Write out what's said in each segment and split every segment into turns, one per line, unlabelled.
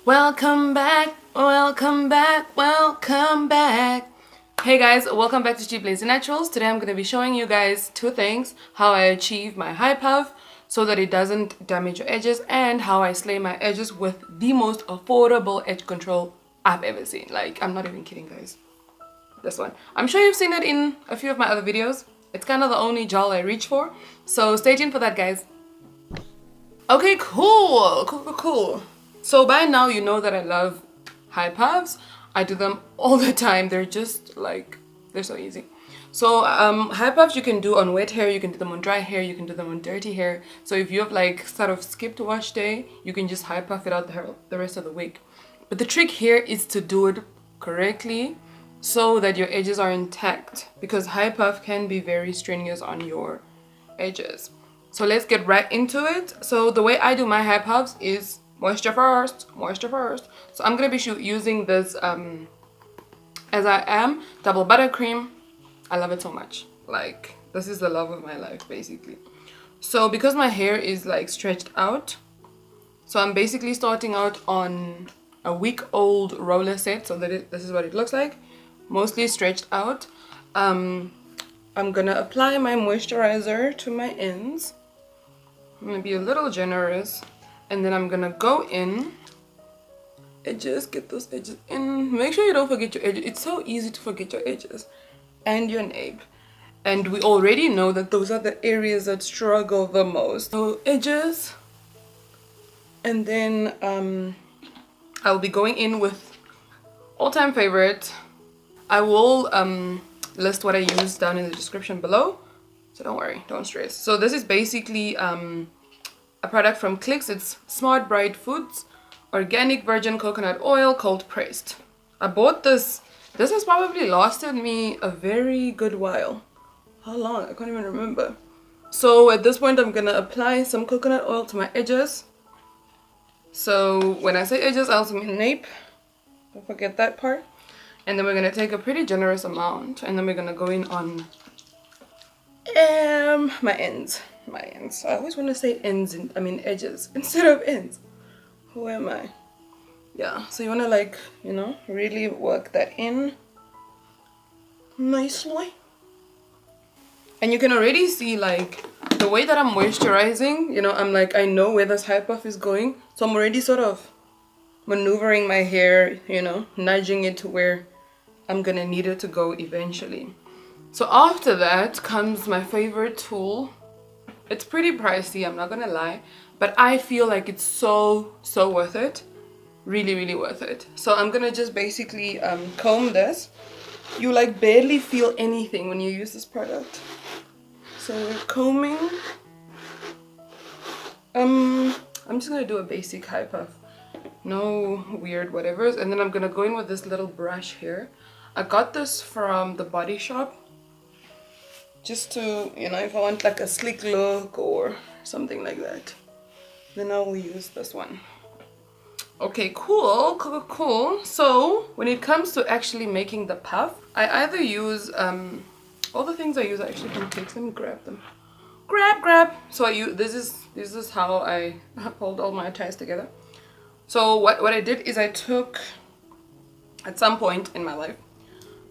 Welcome back, welcome back, welcome back. Hey guys, welcome back to Cheap Lazy Naturals. Today I'm going to be showing you guys two things: how I achieve my high puff so that it doesn't damage your edges, and how I slay my edges with the most affordable edge control I've ever seen. Like, I'm not even kidding, guys. This one. I'm sure you've seen it in a few of my other videos. It's kind of the only gel I reach for. So stay tuned for that, guys. Okay, cool. So by now you know that I love high puffs. I do them all the time. They're just like, they're so easy. So high puffs you can do on wet hair, you can do them on dry hair, you can do them on dirty hair. So if you have like sort of skipped wash day, you can just high puff it out the rest of the week. But the trick here is to do it correctly so that your edges are intact, because high puff can be very strenuous on your edges. So let's get right into it. So the way I do my high puffs is moisture first. So I'm gonna be using this As I Am double buttercream. I love it so much. Like, this is the love of my life basically. So because my hair is like stretched out, so I'm basically starting out on a week-old roller set, so that this is what it looks like, mostly stretched out. I'm gonna apply my moisturizer to my ends. I'm gonna be a little generous, and then I'm gonna go in edges, get those edges in. Make sure you don't forget your edges. It's so easy to forget your edges and your nape, and we already know that those are the areas that struggle the most. So edges, and then I'll be going in with all-time favorite. I will list what I use down in the description below, so don't worry, don't stress. So this is basically a product from Clicks. It's Smart Bright Foods organic virgin coconut oil cold pressed. I bought this. This has probably lasted me a very good while. How long? I can't even remember. So at this point I'm gonna apply some coconut oil to my edges. So when I say edges, I also mean nape. Don't forget that part. And then we're gonna take a pretty generous amount, and then we're gonna go in on my ends. I always want to say ends, I mean edges instead of ends. Who am I? Yeah, so you want to, like, you know, really work that in nicely. And you can already see, like, the way that I'm moisturizing, you know, I'm like, I know where this high puff is going, so I'm already sort of maneuvering my hair, you know, nudging it to where I'm gonna need it to go eventually. So after that comes my favorite tool. It's pretty pricey, I'm not gonna lie, but I feel like it's so worth it. Really worth it. So I'm gonna just basically comb this. You like barely feel anything when you use this product. So we're combing. I'm just gonna do a basic high puff, no weird whatevers. And then I'm gonna go in with this little brush here. I got this from the Body Shop, just to, you know, if I want like a sleek look or something like that, then I will use this one. Okay, cool. So when it comes to actually making the puff, I either use all the things I use are actually from Clicks. Let me grab them. Grab. So I use this is how I hold all my ties together. So what I did is I took, at some point in my life,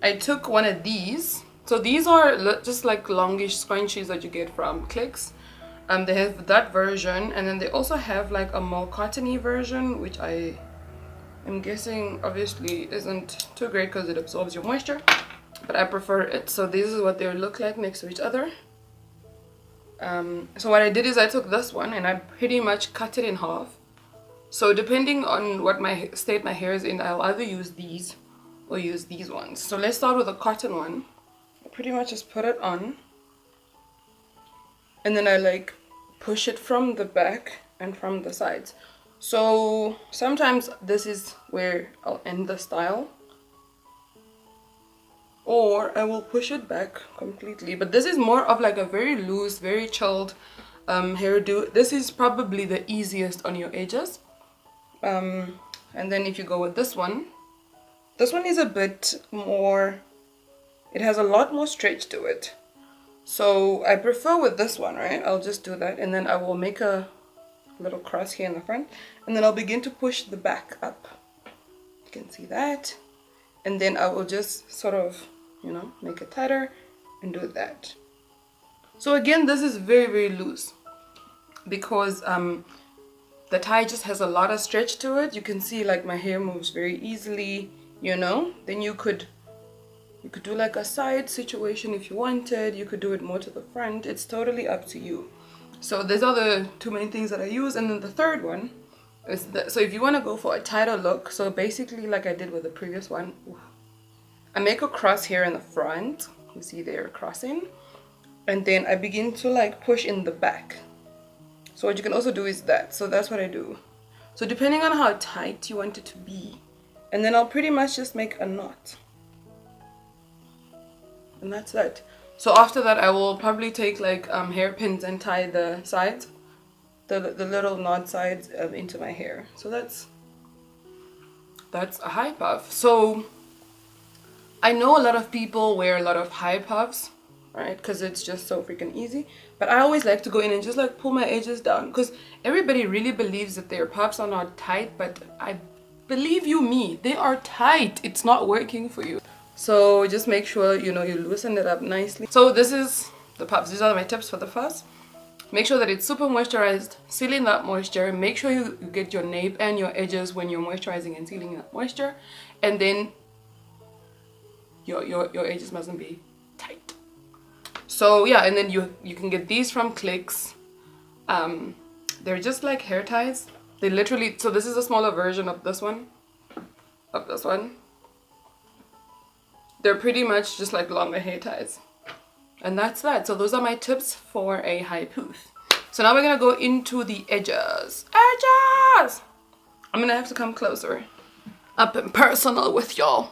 I took one of these. So these are just like longish scrunchies that you get from Clicks. They have that version, and then they also have like a more cottony version, which I am guessing obviously isn't too great because it absorbs your moisture, but I prefer it. So this is what they look like next to each other. So what I did is I took this one and I pretty much cut it in half. So depending on what state my hair is in, I'll either use these or use these ones. So let's start with the cotton one. I pretty much just put it on, and then I like push it from the back and from the sides. So sometimes this is where I'll end the style, or I will push it back completely. But this is more of like a very loose, very chilled hairdo. This is probably the easiest on your edges. And then if you go with this one is a bit more, it has a lot more stretch to it. So I prefer with this one, right? I'll just do that, and then I will make a little cross here in the front, and then I'll begin to push the back up. You can see that, and then I will just sort of, you know, make it tighter and do that. So again, this is very, very loose because the tie just has a lot of stretch to it. You can see like my hair moves very easily, you know. Then you could do like a side situation if you wanted. You could do it more to the front. It's totally up to you. So these are the two main things that I use. And then the third one is so if you want to go for a tighter look, so basically like I did with the previous one, I make a cross here in the front. You see there crossing, and then I begin to like push in the back. So what you can also do is that. So that's what I do. So depending on how tight you want it to be, and then I'll pretty much just make a knot, and that's that. So after that, I will probably take like hairpins and tie the sides, the little knot sides into my hair. So that's a high puff. So I know a lot of people wear a lot of high puffs, right? Because it's just so freaking easy. But I always like to go in and just like pull my edges down, because everybody really believes that their puffs are not tight, but I believe you me, they are tight. It's not working for you. So just make sure, you know, you loosen it up nicely. So this is the puffs. These are my tips for the puffs. Make sure that it's super moisturized, sealing that moisture. Make sure you get your nape and your edges when you're moisturizing and sealing that moisture. And then your edges mustn't be tight. So yeah, and then you can get these from Clicks. They're just like hair ties. They literally, so this is a smaller version of this one. They're pretty much just like longer hair ties. And that's that. So those are my tips for a high poof. So now we're gonna go into the edges. Edges! I'm gonna have to come closer, up and personal with y'all.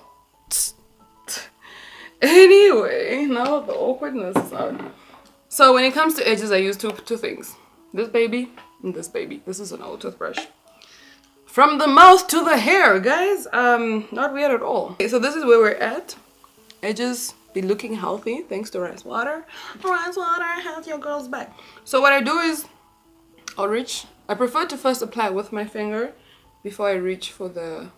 Anyway, now the awkwardness is out. So when it comes to edges, I use two things. This baby and this baby. This is an old toothbrush. From the mouth to the hair, guys. Not weird at all. Okay, so this is where we're at. Edges be looking healthy thanks to rice water. Rice water has your girl's back. So what I do is I prefer to first apply with my finger before I reach for the,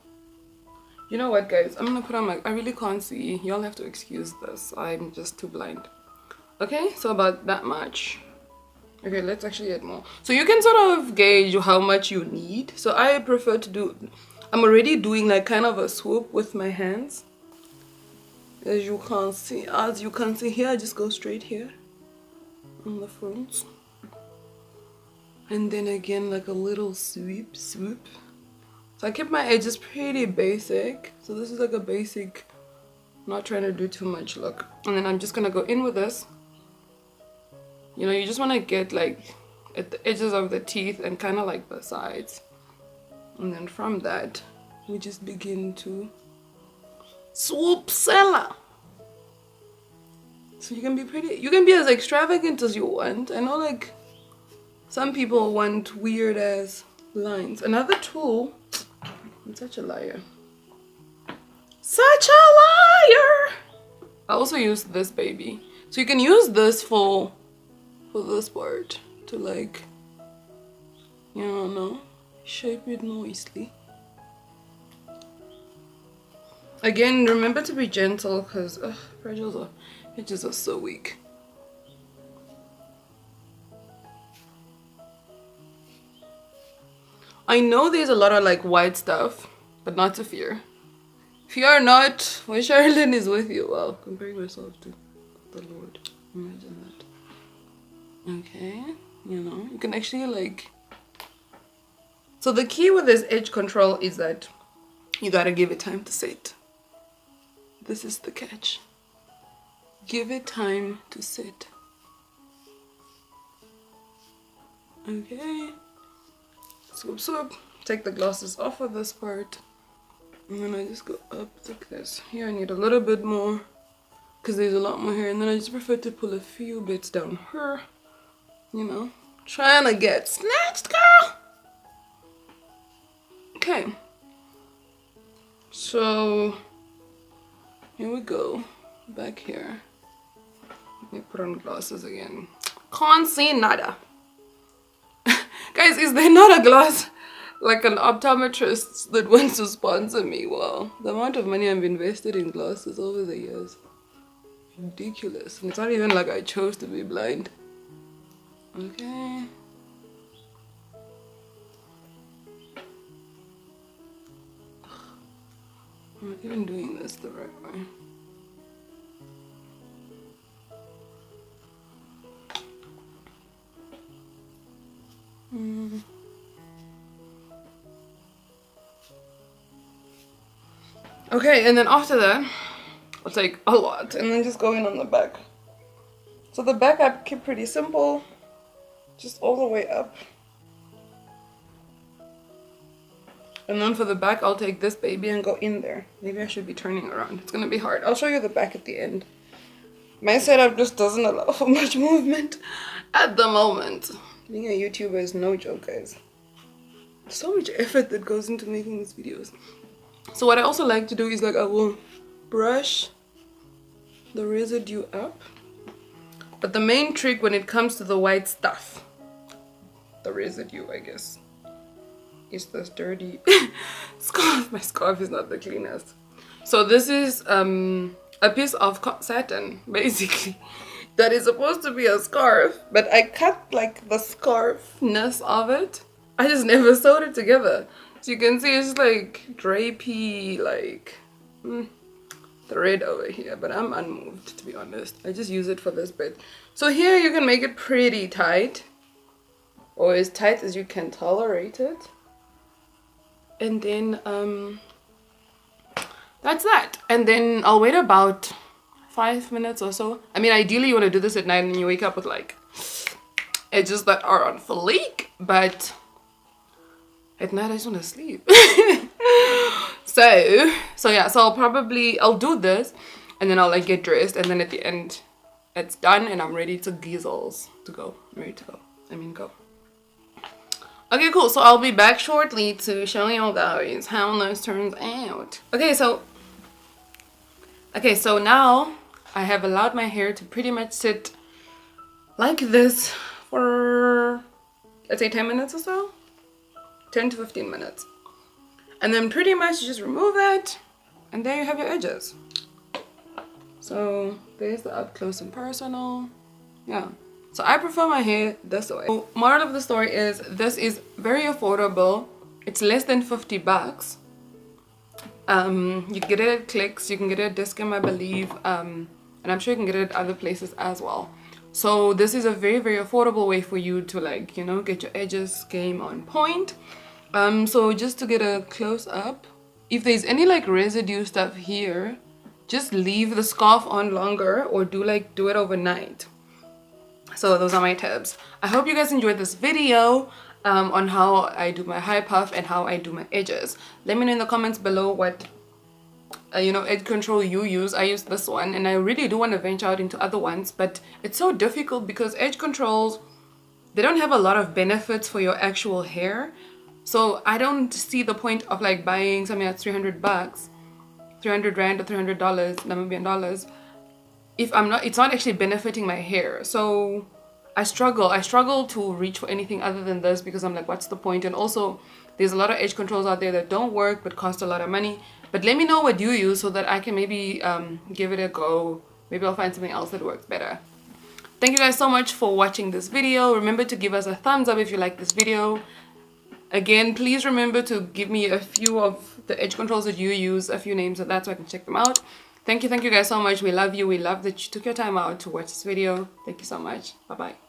you know what guys, I'm gonna put on my, I really can't see, y'all have to excuse this, I'm just too blind. Okay, so about that much. Okay, let's actually add more. So you can sort of gauge how much you need. So I prefer to do, I'm already doing like kind of a swoop with my hands. As you can see here, I just go straight here on the front. And then again like a little swoop. So I keep my edges pretty basic. So this is like a basic, not trying to do too much look. And then I'm just gonna go in with this. You know, you just want to get like at the edges of the teeth and kind of like the sides. And then from that, we just begin to swoop seller. So you can be as extravagant as you want. I know like some people want weird ass lines. Another tool, I'm such a liar. Such a liar! I also use this baby. So you can use this for this part to like, you know, shape it nicely. Again, remember to be gentle because edges are so weak. I know there's a lot of like white stuff, but not to fear. Fear not, when Cheroline is with you. Wow, comparing myself to the Lord. Imagine that. Okay, you know, you can actually like. So the key with this edge control is that you gotta give it time to sit. This is the catch. Give it time to sit. Okay. Swoop, swoop. Take the glasses off of this part. And then I just go up like this. Here I need a little bit more because there's a lot more here. And then I just prefer to pull a few bits down here. You know, trying to get snatched, girl. Okay. So here we go. Back here. Let me put on glasses again. Can't see nada. Guys, is there not a glass like an optometrist that wants to sponsor me? Wow, the amount of money I've invested in glasses over the years, ridiculous. And it's not even like I chose to be blind. Okay. I'm not even doing this the right way. Okay, and then after that, I'll take a lot and then just go in on the back. So the back I keep pretty simple, just all the way up. And then for the back, I'll take this baby and go in there. Maybe I should be turning around. It's gonna be hard. I'll show you the back at the end. My setup just doesn't allow for much movement at the moment. Being a YouTuber is no joke, guys. There's so much effort that goes into making these videos. So what I also like to do is like I will brush the residue up. But the main trick when it comes to the white stuff, the residue I guess, is this dirty scarf. My scarf is not the cleanest. So this is a piece of satin basically that is supposed to be a scarf, but I cut like the scarfness of it. I just never sewed it together. So you can see it's like drapey, like thread over here, but I'm unmoved to be honest. I just use it for this bit. So here you can make it pretty tight, or as tight as you can tolerate it. And then that's that. And then I'll wait about 5 minutes or so. I mean, ideally you want to do this at night and you wake up with like edges that are on fleek, but at night I just want to sleep. so yeah, so I'll do this and then I'll like get dressed, and then at the end it's done and I'm ready to gizzles to go. I'm ready to go. Go. Okay, cool. So I'll be back shortly to show you guys how this turns out. Okay, so now I have allowed my hair to pretty much sit like this for, let's say 10 minutes or so. 10 to 15 minutes. And then pretty much just remove it, and there you have your edges. So there's the up close and personal. Yeah. So I prefer my hair this way. So moral of the story is this is very affordable. It's less than 50 bucks. You can get it at Clicks, you can get it at Discount, I believe, and I'm sure you can get it at other places as well. So this is a very, very affordable way for you to, like, you know, get your edges game on point. So just to get a close up, if there's any like residue stuff here, just leave the scarf on longer, or do it overnight. So those are my tips. I hope you guys enjoyed this video on how I do my high puff and how I do my edges. Let me know in the comments below what edge control you use. I use this one, and I really do want to venture out into other ones, but it's so difficult because edge controls, they don't have a lot of benefits for your actual hair. So I don't see the point of like buying something that's 300 bucks, 300 rand or $300 Namibian dollars, if it's not actually benefiting my hair. So I struggle to reach for anything other than this, because I'm like, what's the point? And also there's a lot of edge controls out there that don't work but cost a lot of money. But let me know what you use so that I can maybe give it a go. Maybe I'll find something else that works better. Thank you guys so much for watching this video. Remember to give us a thumbs up if you like this video. Again, please remember to give me a few of the edge controls that you use, a few names of that, so I can check them out. Thank you guys so much. We love you. We love that you took your time out to watch this video. Thank you so much. Bye bye.